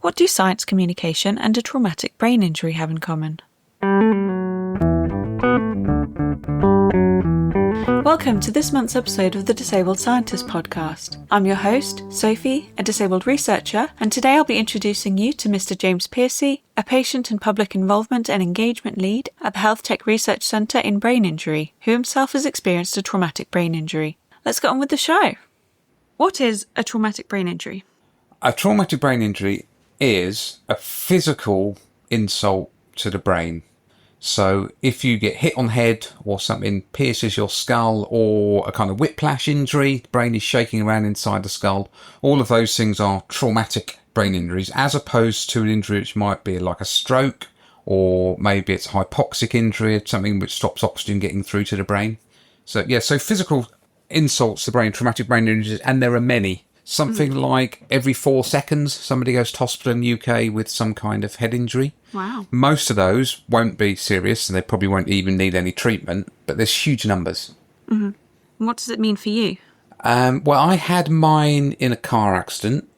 What do science communication and a traumatic brain injury have in common? Welcome to this month's episode of the Disabled Scientist podcast. I'm your host, Sophie, a disabled researcher, and today I'll be introducing you to Mr. James Piercy, a patient and public involvement and engagement lead at the Health Tech Research Centre in Brain Injury, who himself has experienced a traumatic brain injury. Let's get on with the show. What is a traumatic brain injury? A traumatic brain injury is a physical insult to the brain. So if you get hit on the head or something pierces your skull, or a kind of whiplash injury, the brain is shaking around inside the skull, all of those things are traumatic brain injuries, as opposed to an injury which might be like a stroke, or maybe it's a hypoxic injury, something which stops oxygen getting through to the brain. So physical insults to the brain, traumatic brain injuries, and there are many. Something like every 4 seconds, somebody goes to hospital in the UK with some kind of head injury. Wow. Most of those won't be serious, and they probably won't even need any treatment, but there's huge numbers. Mm-hmm. What does it mean for you? Well, I had mine in a car accident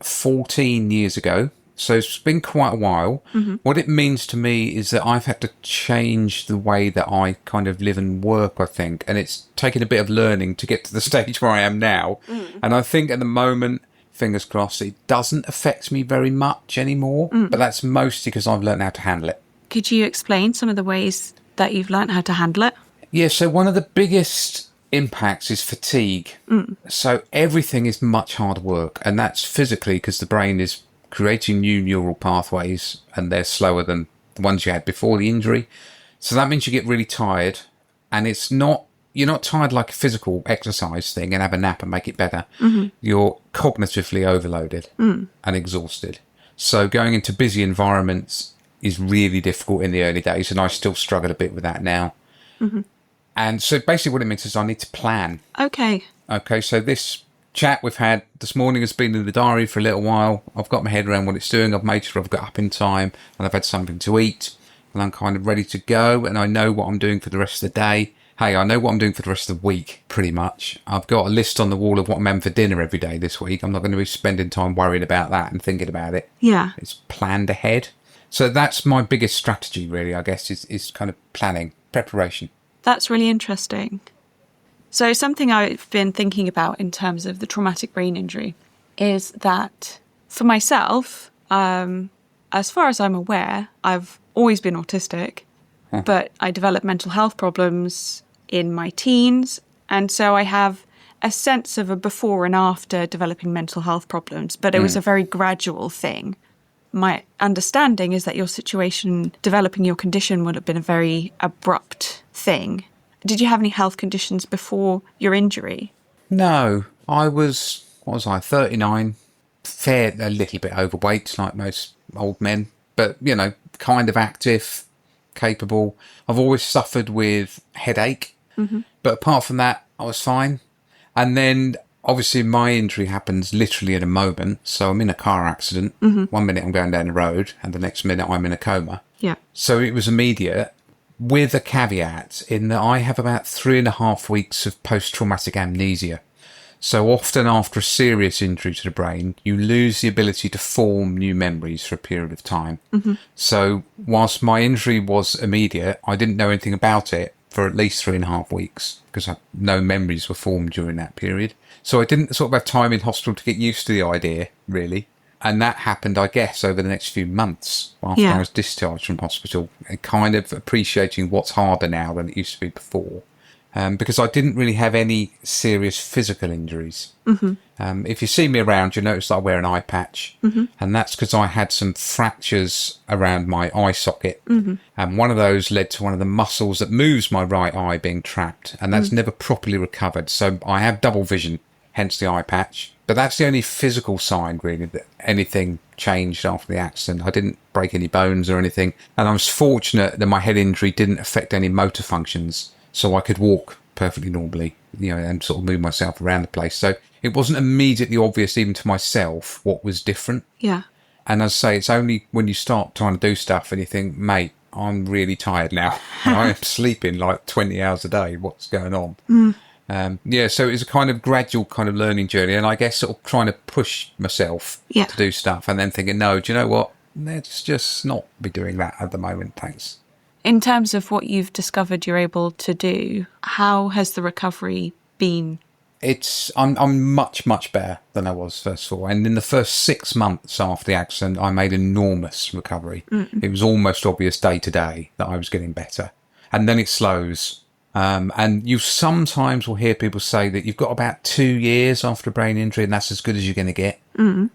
14 years ago, so it's been quite a while. Mm-hmm. What it means to me is that I've had to change the way that I kind of live and work, I think, and it's taken a bit of learning to get to the stage where I am now. And I think at the moment, fingers crossed, it doesn't affect me very much anymore, but that's mostly because I've learned how to handle it. Could you explain some of the ways that you've learned how to handle it? Yeah, so one of the biggest impacts is fatigue. So everything is much harder work, and that's physically because the brain is creating new neural pathways, and they're slower than the ones you had before the injury. So that means you get really tired, and you're not tired like a physical exercise thing and have a nap and make it better. You're cognitively overloaded and exhausted. So going into busy environments is really difficult in the early days, and I still struggle a bit with that now. And so basically what it means is I need to plan. Okay, so this chat we've had this morning has been in the diary for a little while. I've got my head around what it's doing. I've made sure I've got up in time, and I've had something to eat, and I'm kind of ready to go, and I know what I'm doing for the rest of the day. Hey, I know what I'm doing for the rest of the week, pretty much. I've got a list on the wall of what I'm having for dinner every day this week. I'm not going to be spending time worrying about that and thinking about it. Yeah. It's planned ahead. So that's my biggest strategy, really, I guess, is kind of planning, preparation. That's really interesting. So something I've been thinking about in terms of the traumatic brain injury is that for myself, as far as I'm aware, I've always been autistic, but I developed mental health problems in my teens. And so I have a sense of a before and after developing mental health problems, but it was a very gradual thing. My understanding is that your situation, developing your condition, would have been a very abrupt thing. Did you have any health conditions before your injury? No, I was, 39, a little bit overweight, like most old men, but, kind of active, capable. I've always suffered with headache, but apart from that, I was fine. And then, obviously, my injury happens literally in a moment. So I'm in a car accident. 1 minute I'm going down the road, and the next minute I'm in a coma. Yeah. So it was immediate, with a caveat in that I have about 3.5 weeks of post-traumatic amnesia. So often after a serious injury to the brain, you lose the ability to form new memories for a period of time. So whilst my injury was immediate, I didn't know anything about it for at least 3.5 weeks because no memories were formed during that period. So I didn't sort of have time in hospital to get used to the idea, really. And that happened, I guess, over the next few months after I was discharged from hospital, and kind of appreciating what's harder now than it used to be before. Because I didn't really have any serious physical injuries. If you see me around, you'll notice that I wear an eye patch. And that's because I had some fractures around my eye socket. And one of those led to one of the muscles that moves my right eye being trapped. And that's never properly recovered. So I have double vision, hence the eye patch. But that's the only physical sign, really, that anything changed after the accident. I didn't break any bones or anything. And I was fortunate that my head injury didn't affect any motor functions. So I could walk perfectly normally, and sort of move myself around the place. So it wasn't immediately obvious even to myself what was different. Yeah. And as I say, it's only when you start trying to do stuff and you think, mate, I'm really tired now. I am sleeping like 20 hours a day. What's going on? So it was a kind of gradual kind of learning journey, and I guess sort of trying to push myself to do stuff, and then thinking, no, do you know what? Let's just not be doing that at the moment, thanks. In terms of what you've discovered you're able to do, how has the recovery been? I'm much better than I was first of all, and in the first 6 months after the accident, I made enormous recovery. It was almost obvious day to day that I was getting better, and then it slows. And you sometimes will hear people say that you've got about 2 years after a brain injury and that's as good as you're going to get.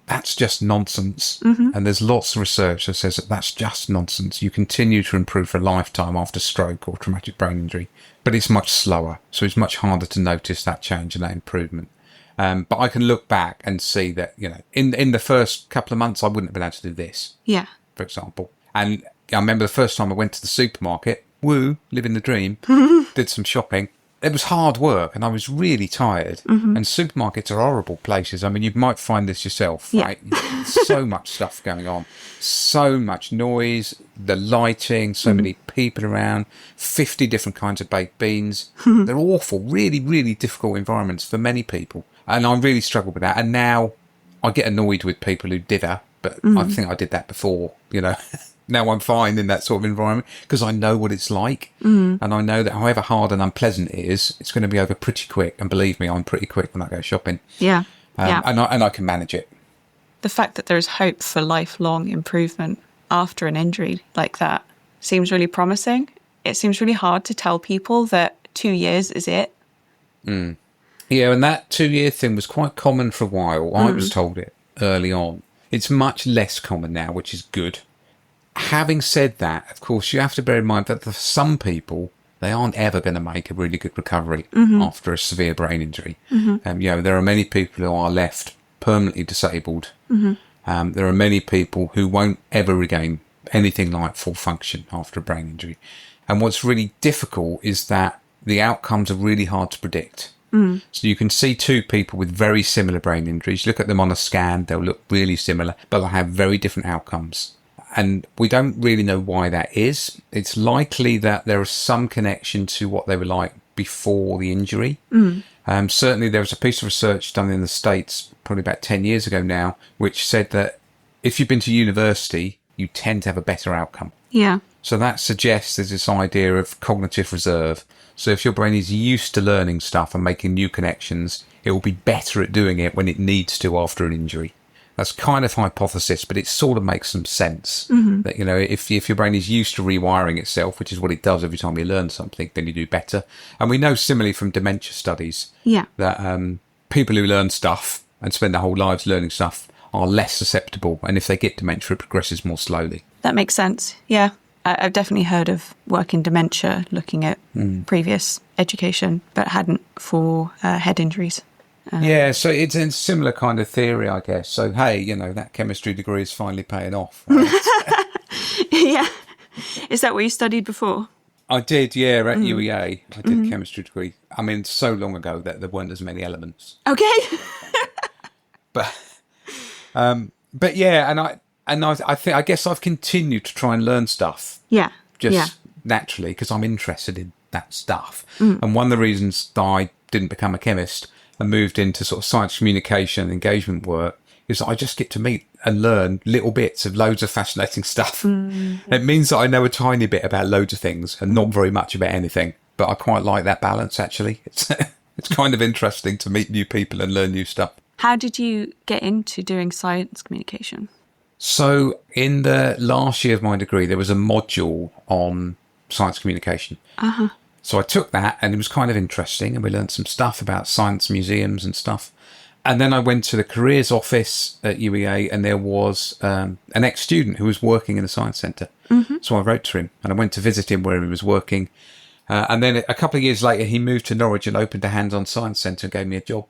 That's just nonsense. And there's lots of research that says that that's just nonsense. You continue to improve for a lifetime after stroke or traumatic brain injury, but it's much slower. So it's much harder to notice that change and that improvement. But I can look back and see that, in the first couple of months, I wouldn't have been able to do this, for example. And I remember the first time I went to the supermarket, living the dream, did some shopping. It was hard work and I was really tired. And supermarkets are horrible places. I mean, you might find this yourself, right? So much stuff going on, so much noise, the lighting, so many people around, 50 different kinds of baked beans. They're awful, really, really difficult environments for many people. And I really struggled with that. And now I get annoyed with people who dither, but I think I did that before, Now I'm fine in that sort of environment because I know what it's like. And I know that however hard and unpleasant it is, it's going to be over pretty quick. And believe me, I'm pretty quick when I go shopping. And I can manage it. The fact that there's hope for lifelong improvement after an injury like that seems really promising. It seems really hard to tell people that 2 years is it. Yeah, and that 2-year thing was quite common for a while. I was told it early on. It's much less common now, which is good. Having said that, of course, you have to bear in mind that for some people, they aren't ever going to make a really good recovery after a severe brain injury. There are many people who are left permanently disabled. There are many people who won't ever regain anything like full function after a brain injury. And what's really difficult is that the outcomes are really hard to predict. So you can see two people with very similar brain injuries. Look at them on a scan, they'll look really similar, but they'll have very different outcomes. And we don't really know why that is. It's likely that there is some connection to what they were like before the injury. Certainly there was a piece of research done in the States probably about 10 years ago now, which said that if you've been to university, you tend to have a better outcome. So that suggests there's this idea of cognitive reserve. So if your brain is used to learning stuff and making new connections, it will be better at doing it when it needs to after an injury. That's kind of hypothesis, but it sort of makes some sense that, if your brain is used to rewiring itself, which is what it does every time you learn something, then you do better. And we know similarly from dementia studies that people who learn stuff and spend their whole lives learning stuff are less susceptible. And if they get dementia, it progresses more slowly. That makes sense. Yeah. I've definitely heard of work in dementia, looking at previous education, but hadn't for head injuries. So it's a similar kind of theory, I guess. So, hey, that chemistry degree is finally paying off. Right? Yeah. Is that what you studied before? I did, at UEA. I did a chemistry degree. I mean, so long ago that there weren't as many elements. Okay. but yeah, and I guess I've continued to try and learn stuff. Naturally, because I'm interested in that stuff. And one of the reasons that I didn't become a chemist and moved into sort of science communication and engagement work is that I just get to meet and learn little bits of loads of fascinating stuff. It means that I know a tiny bit about loads of things and not very much about anything. But I quite like that balance, actually. It's kind of interesting to meet new people and learn new stuff. How did you get into doing science communication? So in the last year of my degree, there was a module on science communication. So I took that and it was kind of interesting and we learned some stuff about science museums and stuff. And then I went to the careers office at UEA and there was an ex-student who was working in a science centre. So I wrote to him and I went to visit him where he was working. And then a couple of years later, he moved to Norwich and opened a hands-on science centre and gave me a job.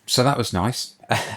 So that was nice.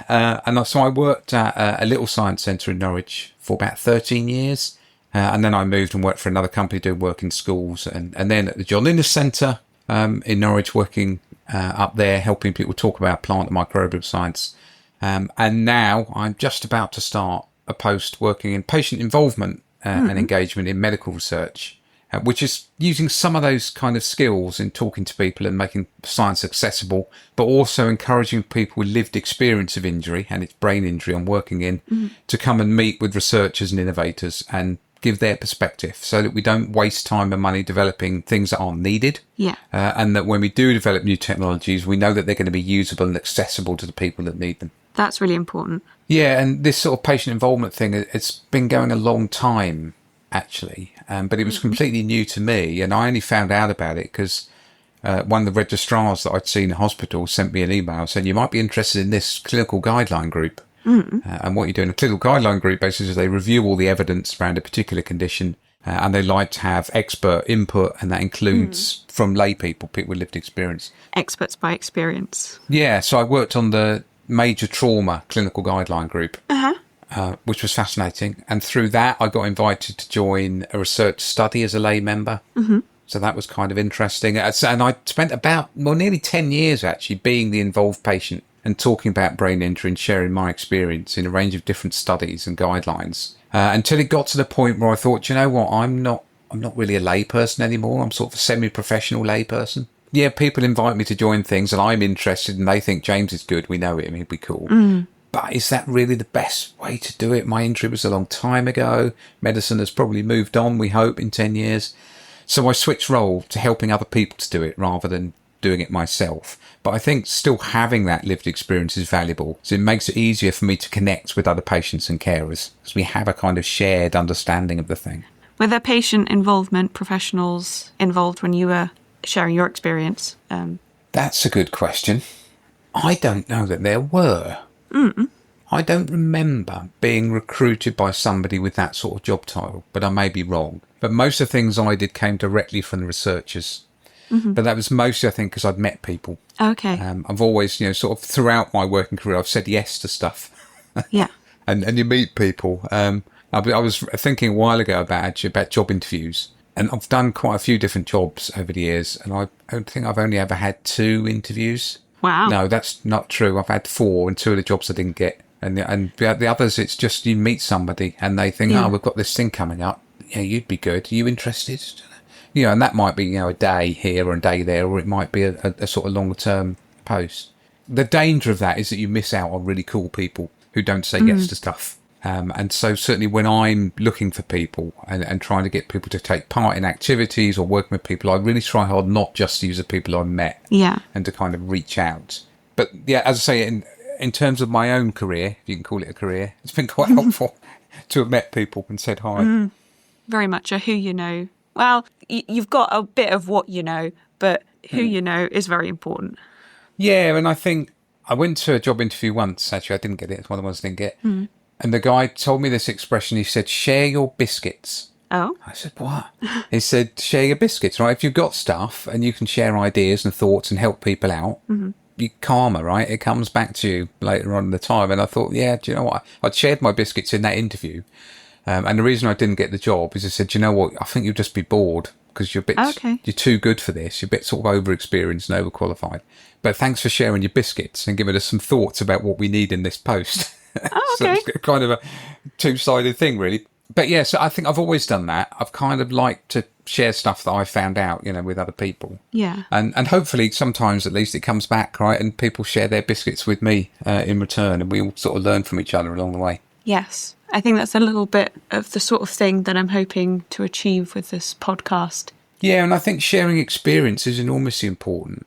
So I worked at a little science centre in Norwich for about 13 years. And then I moved and worked for another company doing work in schools. And then at the John Innes Centre in Norwich, working up there, helping people talk about plant and microbial science. And now I'm just about to start a post working in patient involvement and engagement in medical research which is using some of those kind of skills in talking to people and making science accessible, but also encouraging people with lived experience of injury, and it's brain injury I'm working in, to come and meet with researchers and innovators and give their perspective, so that we don't waste time and money developing things that aren't needed. Yeah. And that when we do develop new technologies, we know that they're going to be usable and accessible to the people that need them. That's really important. Yeah, and this sort of patient involvement thing, it's been going a long time, actually, but it was completely new to me, and I only found out about it because one of the registrars that I'd seen in the hospital sent me an email saying, you might be interested in this clinical guideline group. And what you do in a clinical guideline group basically is they review all the evidence around a particular condition, and they like to have expert input, and that includes from lay people with lived experience. Experts by experience. Yeah, so I worked on the major trauma clinical guideline group, which was fascinating. And through that, I got invited to join a research study as a lay member. So that was kind of interesting. And I spent nearly 10 years actually being the involved patient and talking about brain injury and sharing my experience in a range of different studies and guidelines, until it got to the point where I thought, you know what, I'm not really a lay person anymore. I'm sort of a semi-professional lay person. Yeah, people invite me to join things and I'm interested and they think James is good. We know him. He'd be cool. But is that really the best way to do it? My injury was a long time ago. Medicine has probably moved on, we hope, in 10 years. So I switched role to helping other people to do it rather than doing it myself. But I think still having that lived experience is valuable. So it makes it easier for me to connect with other patients and carers because we have a kind of shared understanding of the thing. Were there patient involvement professionals involved when you were sharing your experience? That's a good question. I don't know that there were. I don't remember being recruited by somebody with that sort of job title, but I may be wrong. But most of the things I did came directly from the researchers. But that was mostly, I think, because I'd met people. Okay. I've always, sort of throughout my working career, I've said yes to stuff. Yeah. and you meet people. I was thinking a while ago about job interviews. And I've done quite a few different jobs over the years. And I don't think I've only ever had 2 interviews. Wow. No, that's not true. I've had 4 and 2 of the jobs I didn't get. And the others, it's just you meet somebody and they think, we've got this thing coming up. Yeah, you'd be good. Are you interested? And that might be, a day here or a day there, or it might be a sort of longer term post. The danger of that is that you miss out on really cool people who don't say yes to stuff. And so certainly when I'm looking for people and trying to get people to take part in activities or working with people, I really try hard not just to use the people I've met and to kind of reach out. But yeah, as I say, in terms of my own career, if you can call it a career, it's been quite helpful to have met people and said hi. Very much a who you know. Well, you've got a bit of what you know, but who you know is very important. Yeah, and I think I went to a job interview once. Actually, I didn't get it. It's one of the ones I didn't get. And the guy told me this expression. He said, share your biscuits. Oh. I said, what? He said, share your biscuits, right? If you've got stuff and you can share ideas and thoughts and help people out, you karma, right? It comes back to you later on in the time. And I thought, yeah, do you know what? I'd shared my biscuits in that interview. And the reason I didn't get the job is I said, you know what? I think you'll just be bored because you're too good for this. You're a bit sort of over-experienced and overqualified. But thanks for sharing your biscuits and giving us some thoughts about what we need in this post. Oh, okay. So it's kind of a two-sided thing, really. But yeah, so I think I've always done that. I've kind of liked to share stuff that I found out, with other people. Yeah. And hopefully sometimes at least it comes back, right? And people share their biscuits with me in return, and we all sort of learn from each other along the way. Yes. I think that's a little bit of the sort of thing that I'm hoping to achieve with this podcast. Yeah, and I think sharing experience is enormously important.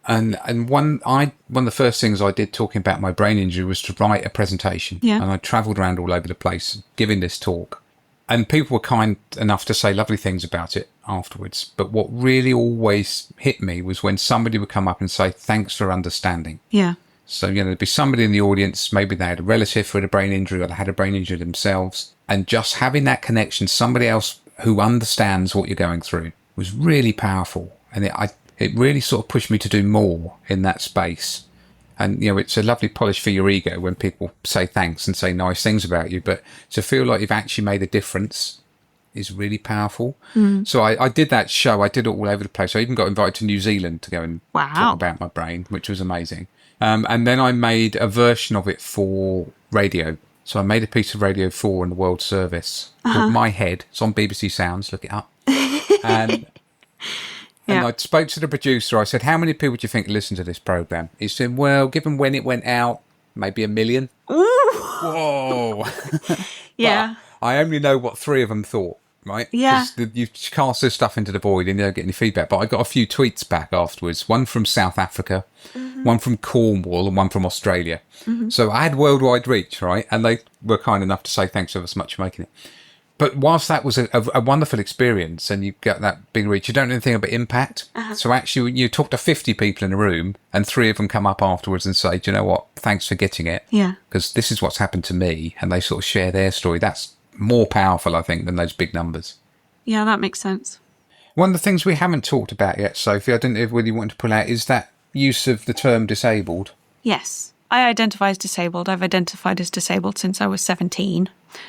And one of the first things I did talking about my brain injury was to write a presentation. Yeah. And I travelled around all over the place giving this talk. And people were kind enough to say lovely things about it afterwards. But what really always hit me was when somebody would come up and say, thanks for understanding. Yeah. So, there'd be somebody in the audience, maybe they had a relative who had a brain injury or they had a brain injury themselves. And just having that connection, somebody else who understands what you're going through, was really powerful. And it really sort of pushed me to do more in that space. And, it's a lovely polish for your ego when people say thanks and say nice things about you. But to feel like you've actually made a difference is really powerful. So I did that show. I did it all over the place. I even got invited to New Zealand to go and talk about my brain, which was amazing. And then I made a version of it for radio. So I made a piece of Radio 4 in the World Service called My Head. It's on BBC Sounds. Look it up. And Yeah. I spoke to the producer. I said, how many people do you think listen to this program? He said, well, given when it went out, maybe 1 million. Ooh. Whoa. Yeah. But I only know what 3 of them thought, right? Yeah. Because you cast this stuff into the void and you don't get any feedback. But I got a few tweets back afterwards. One from South Africa, one from Cornwall, and one from Australia. So I had worldwide reach, right? And they were kind enough to say, thanks ever so much for making it. But whilst that was a wonderful experience and you get that big reach, you don't know anything about impact. So actually, you talk to 50 people in a room and 3 of them come up afterwards and say, do you know what? Thanks for getting it. Yeah. Because this is what's happened to me. And they sort of share their story. That's more powerful, I think, than those big numbers. Yeah, that makes sense. One of the things we haven't talked about yet, Sophie, I didn't really want to pull out, is that use of the term disabled. Yes. I identify as disabled. I've identified as disabled since I was 17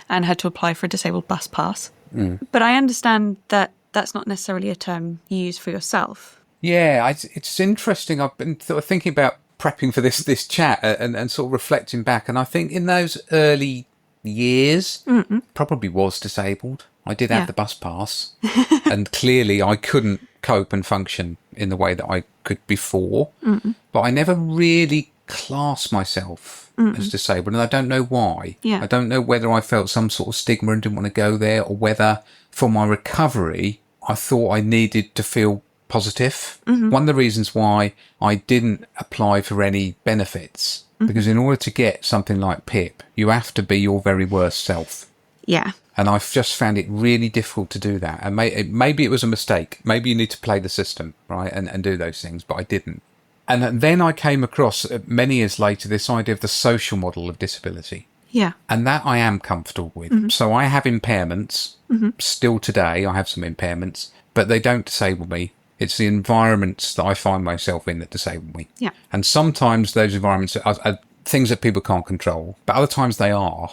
and had to apply for a disabled bus pass. But I understand that that's not necessarily a term you use for yourself. Yeah, it's interesting. I've been thinking about prepping for this chat and sort of reflecting back. And I think in those early years, probably was disabled. I did have the bus pass. And clearly I couldn't cope and function in the way that I could before. But I never really class myself as disabled, and I don't know why. I don't know whether I felt some sort of stigma and didn't want to go there, or whether for my recovery I thought I needed to feel positive. One of the reasons why I didn't apply for any benefits, because in order to get something like PIP, you have to be your very worst self. Yeah. And I've just found it really difficult to do that. And maybe it was a mistake. Maybe you need to play the system, right, and do those things, but I didn't. And then I came across, many years later, this idea of the social model of disability. Yeah. And that I am comfortable with. So I have impairments. Still today, I have some impairments, but they don't disable me. It's the environments that I find myself in that disable me. Yeah. And sometimes those environments are things that people can't control, but other times they are,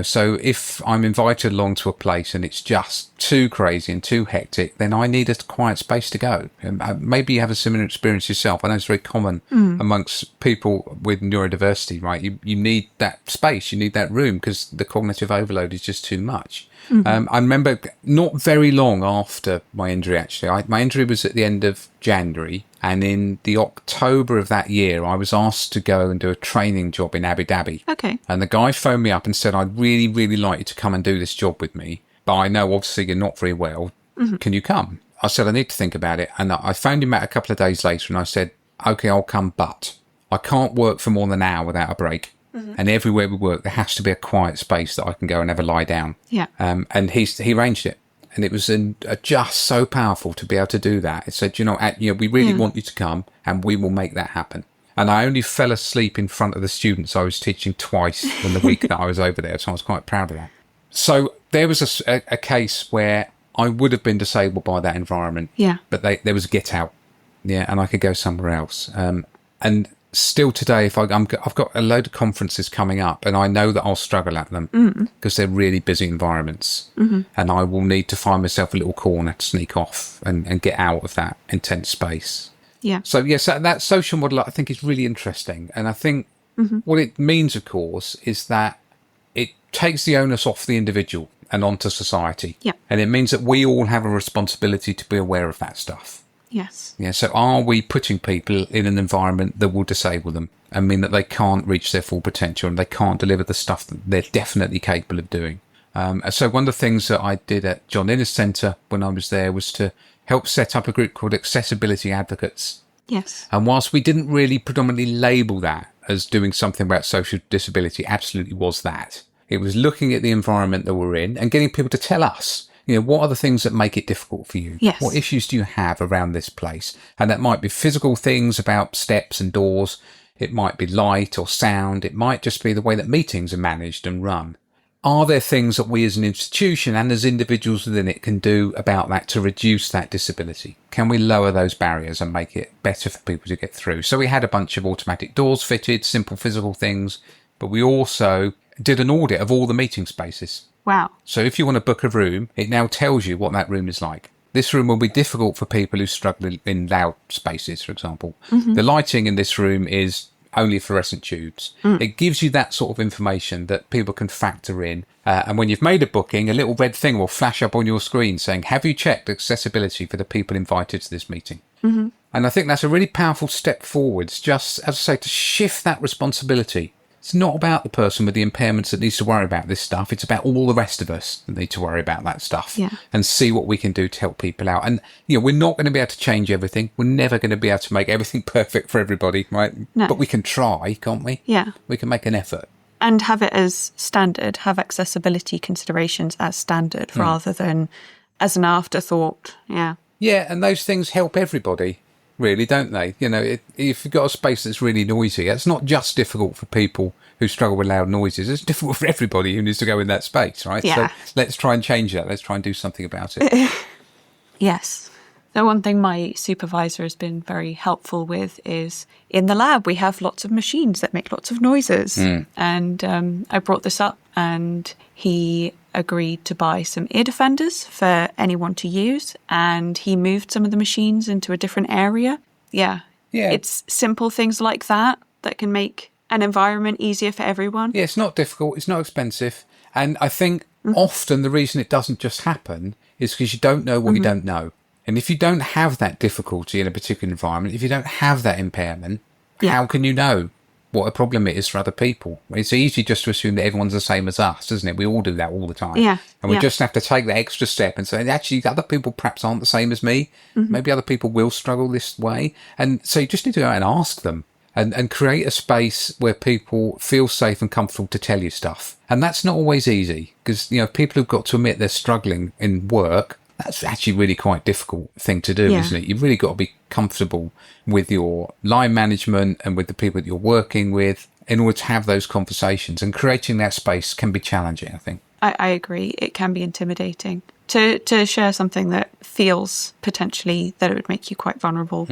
so if I'm invited along to a place and it's just too crazy and too hectic, then I need a quiet space to go. And maybe you have a similar experience yourself. I know it's very common amongst people with neurodiversity, right? You need that space, you need that room, because the cognitive overload is just too much. I remember not very long after my injury, actually. My injury was at the end of January, and in the October of that year, I was asked to go and do a training job in Abu Dhabi. Okay. And the guy phoned me up and said, I'd really, really like you to come and do this job with me, but I know obviously you're not very well. Can you come? I said, I need to think about it. And I phoned him out a couple of days later and I said, okay, I'll come, but I can't work for more than an hour without a break. And everywhere we work, there has to be a quiet space that I can go and have a lie down. Yeah. And he arranged it. And it was just so powerful to be able to do that. It said, we really want you to come and we will make that happen. And I only fell asleep in front of the students I was teaching twice in the week that I was over there. So I was quite proud of that. So there was a case where I would have been disabled by that environment. Yeah. But there was a get out. Yeah. And I could go somewhere else. And still today, I've got a load of conferences coming up and I know that I'll struggle at them because they're really busy environments, and I will need to find myself a little corner to sneak off and get out of that intense space. Yeah. So yes, that social model I think is really interesting. And I think what it means, of course, is that it takes the onus off the individual and onto society. Yeah. And it means that we all have a responsibility to be aware of that stuff. Yes. Yeah. So are we putting people in an environment that will disable them and mean that they can't reach their full potential and they can't deliver the stuff that they're definitely capable of doing? So one of the things that I did at John Innes Centre when I was there was to help set up a group called Accessibility Advocates. Yes. And whilst we didn't really predominantly label that as doing something about social disability, absolutely was that. It was looking at the environment that we're in and getting people to tell us, what are the things that make it difficult for you? Yes. What issues do you have around this place? And that might be physical things about steps and doors. It might be light or sound. It might just be the way that meetings are managed and run. Are there things that we as an institution and as individuals within it can do about that to reduce that disability? Can we lower those barriers and make it better for people to get through? So we had a bunch of automatic doors fitted, simple physical things, but we also did an audit of all the meeting spaces. Wow. So if you want to book a room, it now tells you what that room is like. This room will be difficult for people who struggle in loud spaces, for example. The lighting in this room is only fluorescent tubes. It gives you that sort of information that people can factor in. And when you've made a booking, a little red thing will flash up on your screen saying, have you checked accessibility for the people invited to this meeting? Mm-hmm. And I think that's a really powerful step forwards, just, as I say, to shift that responsibility. It's not about the person with the impairments that needs to worry about this stuff. It's about all the rest of us that need to worry about that stuff and see what we can do to help people out. And, we're not going to be able to change everything. We're never going to be able to make everything perfect for everybody, right? No. But we can try, can't we? Yeah. We can make an effort. And have it as standard, have accessibility considerations as standard rather than as an afterthought. Yeah. Yeah, and those things help everybody, really, don't they? If you've got a space that's really noisy, it's not just difficult for people who struggle with loud noises. It's difficult for everybody who needs to go in that space, right? Yeah. So let's try and change that. Let's try and do something about it. Yes. So one thing my supervisor has been very helpful with is in the lab we have lots of machines that make lots of noises. And I brought this up and he agreed to buy some ear defenders for anyone to use, and he moved some of the machines into a different area. Yeah. It's simple things like that that can make an environment easier for everyone. Yeah, it's not difficult, it's not expensive, and I think often the reason it doesn't just happen is because you don't know what you don't know. And if you don't have that difficulty in a particular environment, if you don't have that impairment, how can you know what a problem it is for other people? It's easy just to assume that everyone's the same as us, isn't it? We all do that all the time. Yeah. And we just have to take that extra step and say, actually, other people perhaps aren't the same as me. Maybe other people will struggle this way. And so you just need to go out and ask them and create a space where people feel safe and comfortable to tell you stuff. And that's not always easy because, people who've got to admit they're struggling in work, that's actually really quite a difficult thing to do, isn't it? You've really got to be comfortable with your line management and with the people that you're working with in order to have those conversations. And creating that space can be challenging, I think. I agree. It can be intimidating to share something that feels potentially that it would make you quite vulnerable.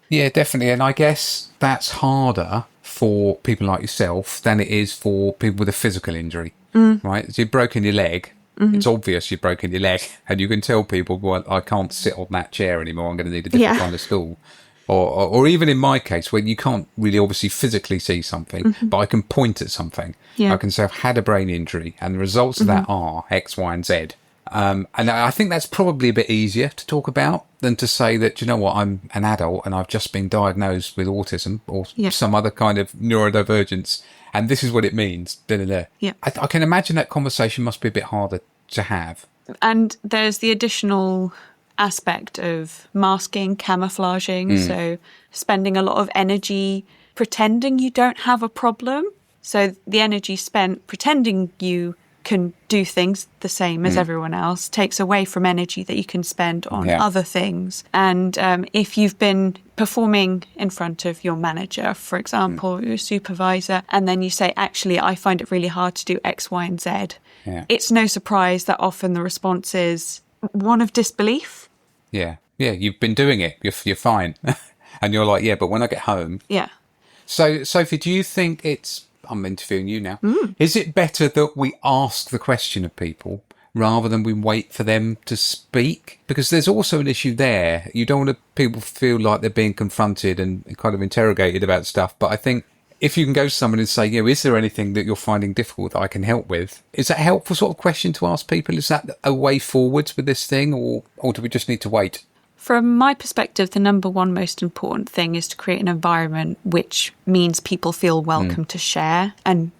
Yeah, definitely. And I guess that's harder for people like yourself than it is for people with a physical injury, right? So you've broken your leg. It's obvious you've broken your leg, and you can tell people, well, I can't sit on that chair anymore. I'm going to need a different kind of stool. Or even in my case, where you can't really obviously physically see something, but I can point at something. I can say I've had a brain injury, and the results of that are X, Y, and Z. And I think that's probably a bit easier to talk about than to say that, you know what, I'm an adult and I've just been diagnosed with autism or some other kind of neurodivergence, and this is what it means. I can imagine that conversation must be a bit harder to have. And there's the additional aspect of masking, camouflaging, so spending a lot of energy pretending you don't have a problem. So the energy spent pretending you can do things the same as everyone else takes away from energy that you can spend on other things. And if you've been performing in front of your manager, for example, your supervisor, and then you say, actually, I find it really hard to do X, Y, and Z, it's no surprise that often the response is one of disbelief. Yeah, you've been doing it. You're fine. And you're like, yeah, but when I get home. Yeah. So, Sophie, do you think I'm interviewing you now. Is it better that we ask the question of people rather than we wait for them to speak? Because there's also an issue there. You don't want people to feel like they're being confronted and kind of interrogated about stuff. But I think if you can go to someone and say, is there anything that you're finding difficult that I can help with? Is that a helpful sort of question to ask people? Is that a way forwards with this thing, or do we just need to wait? From my perspective, the number one most important thing is to create an environment which means people feel welcome to share and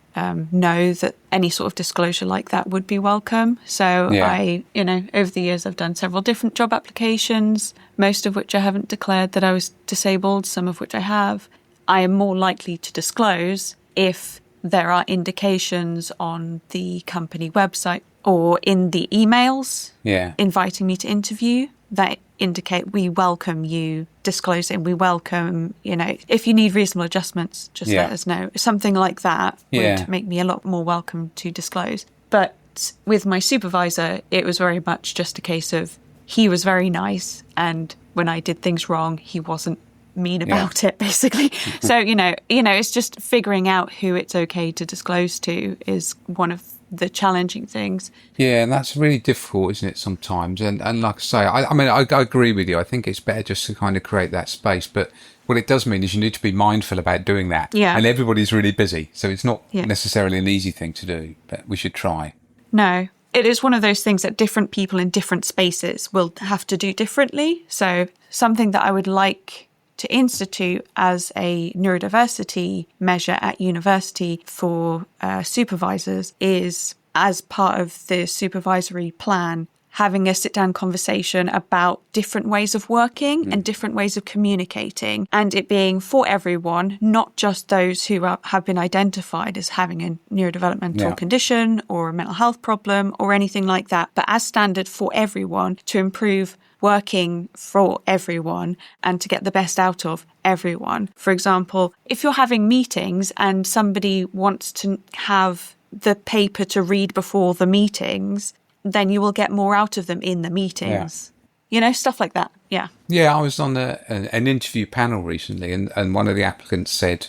know that any sort of disclosure like that would be welcome. So over the years, I've done several different job applications, most of which I haven't declared that I was disabled, some of which I have. I am more likely to disclose if there are indications on the company website or in the emails inviting me to interview that indicate we welcome you disclosing, we welcome, if you need reasonable adjustments, just let us know. Something like that would make me a lot more welcome to disclose. But with my supervisor, it was very much just a case of he was very nice, and when I did things wrong, he wasn't mean about it, basically. So, it's just figuring out who it's okay to disclose to is one of the challenging things. Yeah, and that's really difficult, isn't it, sometimes? And like I say, I agree with you. I think it's better just to kind of create that space. But what it does mean is you need to be mindful about doing that. Yeah. And everybody's really busy. So it's not Yeah. necessarily an easy thing to do, but we should try. No, it is one of those things that different people in different spaces will have to do differently. So something that I would like to institute as a neurodiversity measure at university for supervisors is, as part of the supervisory plan, having a sit-down conversation about different ways of working and different ways of communicating, and it being for everyone, not just those who have been identified as having a neurodevelopmental condition or a mental health problem or anything like that, but as standard for everyone to improve working for everyone and to get the best out of everyone. For example, if you're having meetings and somebody wants to have the paper to read before the meetings, then you will get more out of them in the meetings. You know, stuff like that. Yeah. Yeah, I was on an interview panel recently, and one of the applicants said,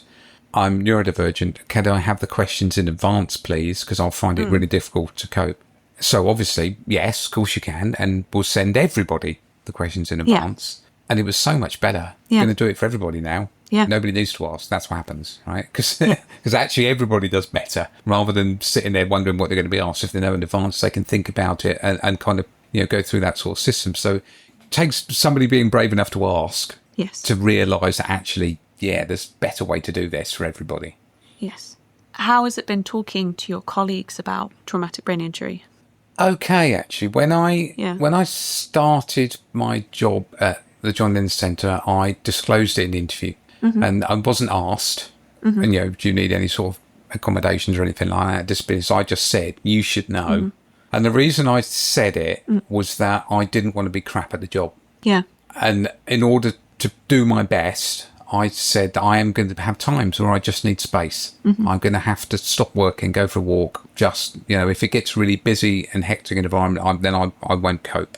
I'm neurodivergent. Can I have the questions in advance, please? Because I'll find it really difficult to cope. So obviously, yes, of course you can, and we'll send everybody the questions in advance. And it was so much better. Yeah. Going to do it for everybody now. Yeah. Nobody needs to ask. That's what happens, right? Because actually everybody does better, rather than sitting there wondering what they're going to be asked. If they know in advance, they can think about it and kind of, go through that sort of system. So it takes somebody being brave enough to ask to realise that actually, there's a better way to do this for everybody. Yes. How has it been talking to your colleagues about traumatic brain injury? Okay, actually, when I started my job at the John Lennon Centre, I disclosed it in the interview, and I wasn't asked, and do you need any sort of accommodations or anything like that, disabilities? I just said, you should know. And the reason I said it was that I didn't want to be crap at the job. Yeah. And in order to do my best, I said I am going to have times where I just need space. I'm going to have to stop working, go for a walk. Just, if it gets really busy and hectic environment, then I won't cope.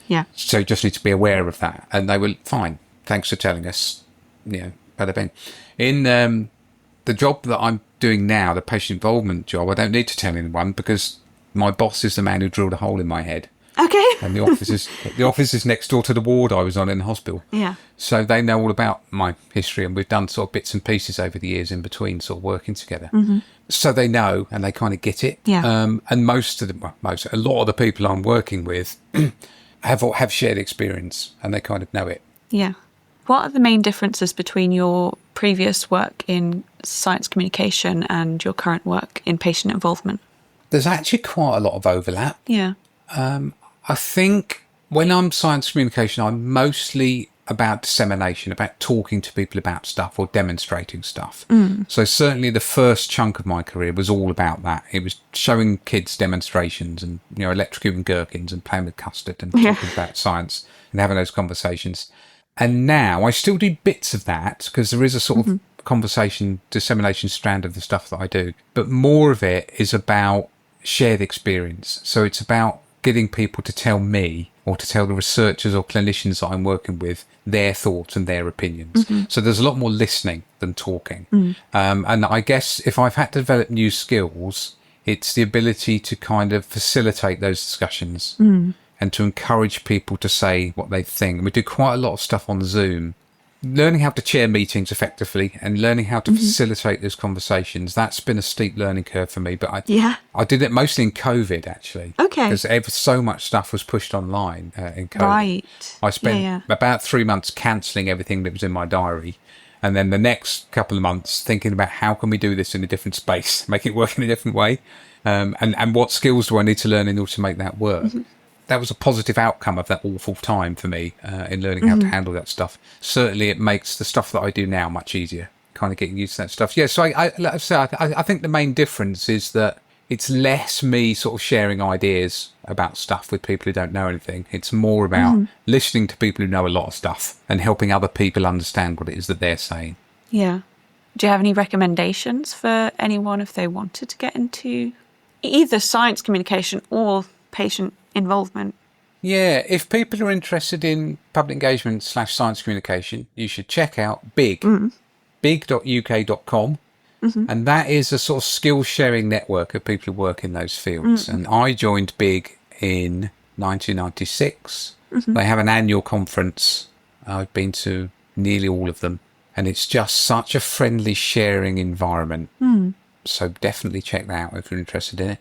Yeah. So you just need to be aware of that. And they were fine. Thanks for telling us. Bada bing. In the job that I'm doing now, the patient involvement job, I don't need to tell anyone because my boss is the man who drilled a hole in my head. Okay. And the office is next door to the ward I was on in the hospital. Yeah. So they know all about my history, and we've done sort of bits and pieces over the years in between, sort of working together. So they know and they kind of get it. Yeah. And a lot of the people I'm working with have shared experience, and they kind of know it. Yeah. What are the main differences between your previous work in science communication and your current work in patient involvement? There's actually quite a lot of overlap. Yeah. I think when I'm science communication, I'm mostly about dissemination, about talking to people about stuff or demonstrating stuff. So certainly the first chunk of my career was all about that. It was showing kids demonstrations and, electrocuting gherkins and playing with custard and talking about science and having those conversations. And now I still do bits of that because there is a sort of conversation, dissemination strand of the stuff that I do. But more of it is about shared experience. So it's about getting people to tell me or to tell the researchers or clinicians that I'm working with their thoughts and their opinions. So there's a lot more listening than talking. And I guess if I've had to develop new skills, it's the ability to kind of facilitate those discussions and to encourage people to say what they think. We do quite a lot of stuff on Zoom. Learning how to chair meetings effectively and learning how to facilitate those conversations, that's been a steep learning curve for me. But I did it mostly in COVID, actually. Okay. Because so much stuff was pushed online in COVID. Right. I spent about 3 months cancelling everything that was in my diary. And then the next couple of months thinking about how can we do this in a different space, make it work in a different way. And what skills do I need to learn in order to make that work? That was a positive outcome of that awful time for me in learning how to handle that stuff. Certainly it makes the stuff that I do now much easier, kind of getting used to that stuff. Yeah, so I think the main difference is that it's less me sort of sharing ideas about stuff with people who don't know anything. It's more about listening to people who know a lot of stuff and helping other people understand what it is that they're saying. Yeah. Do you have any recommendations for anyone if they wanted to get into either science communication or patient involvement? Yeah, if people are interested in public engagement / science communication, you should check out big.uk.com. And that is a sort of skill sharing network of people who work in those fields. And I joined Big in 1996. They have an annual conference. I've been to nearly all of them. And it's just such a friendly sharing environment. So definitely check that out if you're interested in it.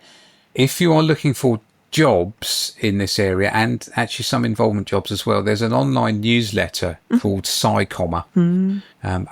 If you are looking for jobs in this area, and actually some involvement jobs as well, there's an online newsletter called SciComma.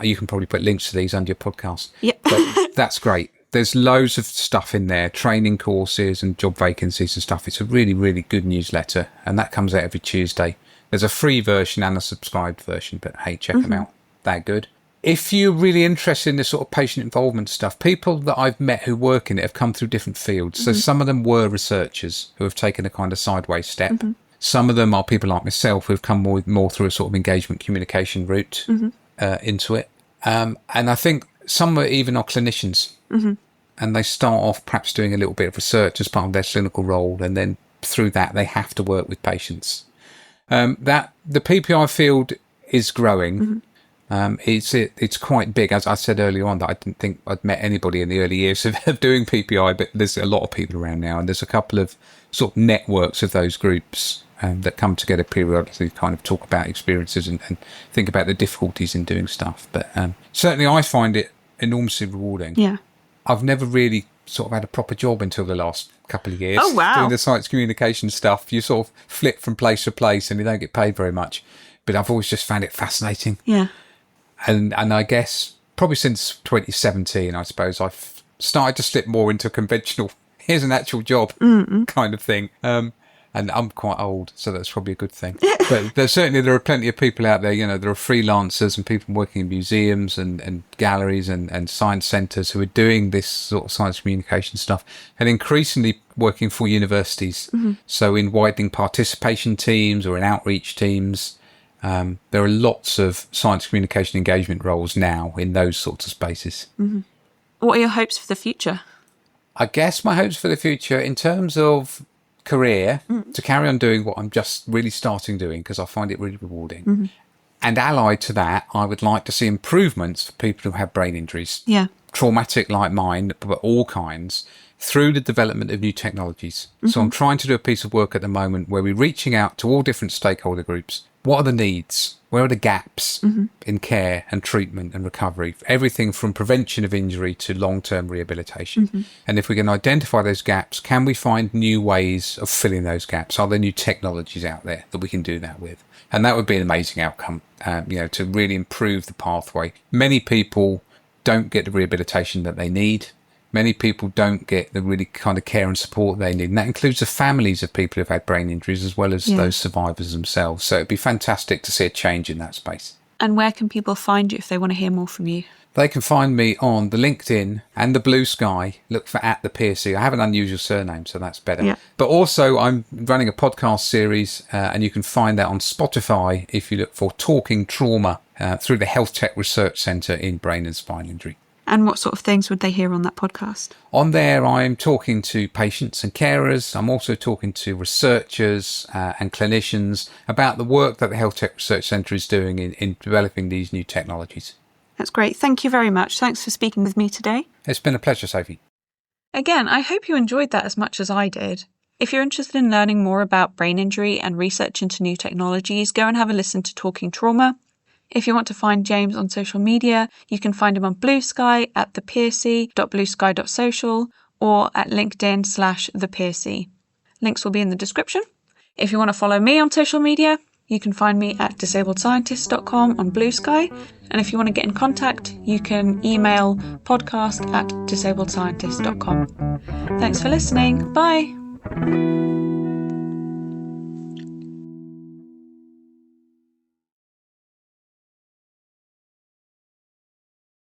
You can probably put links to these under your podcast. Yep. But that's great. There's loads of stuff in there, training courses and job vacancies and stuff. It's a really, really good newsletter, and that comes out every Tuesday. There's a free version and a subscribed version, but hey, check them out. They're good. If you're really interested in this sort of patient involvement stuff, people that I've met who work in it have come through different fields. So some of them were researchers who have taken a kind of sideways step. Some of them are people like myself who have come more through a sort of engagement communication route into it. And I think some even are clinicians. And they start off perhaps doing a little bit of research as part of their clinical role. And then through that, they have to work with patients. That the PPI field is growing. It's quite big. As I said earlier on, that I didn't think I'd met anybody in the early years of doing PPI, but there's a lot of people around now, and there's a couple of sort of networks of those groups that come together periodically to kind of talk about experiences and think about the difficulties in doing stuff. But certainly I find it enormously rewarding. Yeah. I've never really sort of had a proper job until the last couple of years. Oh, wow. Doing the science communication stuff, you sort of flip from place to place and you don't get paid very much. But I've always just found it fascinating. Yeah. And I guess probably since 2017, I suppose I've started to slip more into a conventional, here's an actual job kind of thing. And I'm quite old, so that's probably a good thing. But there are plenty of people out there, there are freelancers and people working in museums and galleries and science centres who are doing this sort of science communication stuff and increasingly working for universities. So in widening participation teams or in outreach teams. There are lots of science communication engagement roles now in those sorts of spaces. What are your hopes for the future? I guess my hopes for the future in terms of career, to carry on doing what I'm just really starting doing because I find it really rewarding. And allied to that, I would like to see improvements for people who have brain injuries. Yeah. Traumatic like mine, but all kinds, through the development of new technologies. So I'm trying to do a piece of work at the moment where we're reaching out to all different stakeholder groups. What are the needs? Where are the gaps in care and treatment and recovery? Everything from prevention of injury to long-term rehabilitation. And if we can identify those gaps, can we find new ways of filling those gaps? Are there new technologies out there that we can do that with? And that would be an amazing outcome, to really improve the pathway. Many people don't get the rehabilitation that they need. Many people don't get the really kind of care and support they need. And that includes the families of people who've had brain injuries as well as those survivors themselves. So it'd be fantastic to see a change in that space. And where can people find you if they want to hear more from you? They can find me on the LinkedIn and the Blue Sky. Look for @the_Piercy. I have an unusual surname, so that's better. Yeah. But also I'm running a podcast series and you can find that on Spotify if you look for Talking Trauma through the Health Tech Research Centre in Brain and Spine Injury. And what sort of things would they hear on that podcast? On there, I'm talking to patients and carers. I'm also talking to researchers and clinicians about the work that the Health Tech Research Centre is doing in developing these new technologies. That's great. Thank you very much. Thanks for speaking with me today. It's been a pleasure, Sophie. Again, I hope you enjoyed that as much as I did. If you're interested in learning more about brain injury and research into new technologies, go and have a listen to Talking Trauma. If you want to find James on social media, you can find him on Blue Sky at thepiercy.bluesky.social or at LinkedIn/thepiercy. Links will be in the description. If you want to follow me on social media, you can find me at disabledscientist.com on Blue Sky. And if you want to get in contact, you can email podcast@disabledscientist.com. Thanks for listening. Bye.